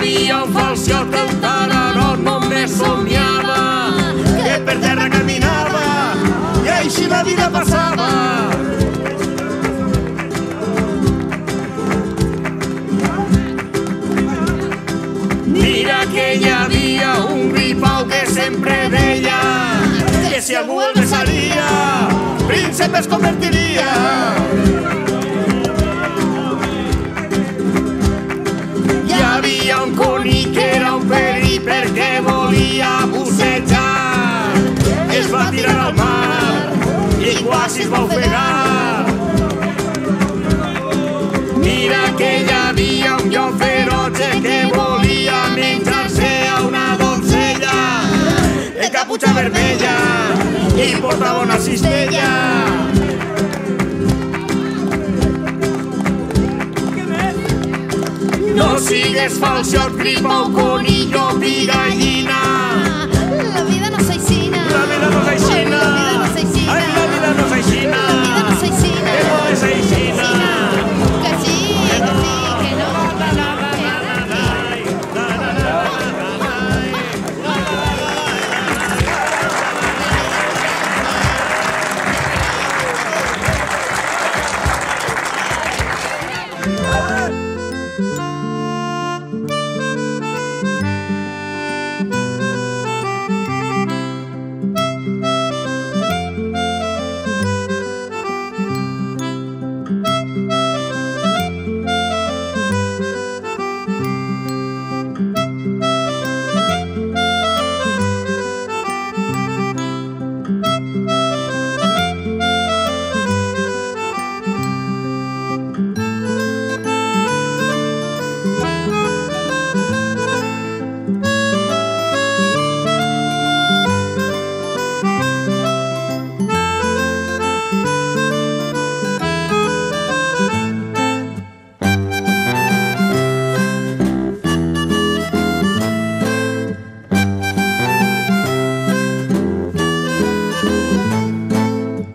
havia un falciot que el tararot només somiava que per terra caminava i així la vida passava. Mira que hi havia un gripau que sempre deia que si algú el besaria, príncep es convertiria. Hi havia un conill que era un perill perquè volia bussejar. Es va tirar al mar i quasi es va ofegar. Mira que hi havia un llop feroce que volia menjar-se a una donzella de caputxa vermella i portava una cistella. No sigues falciot, gripau, conill, llop i gallina,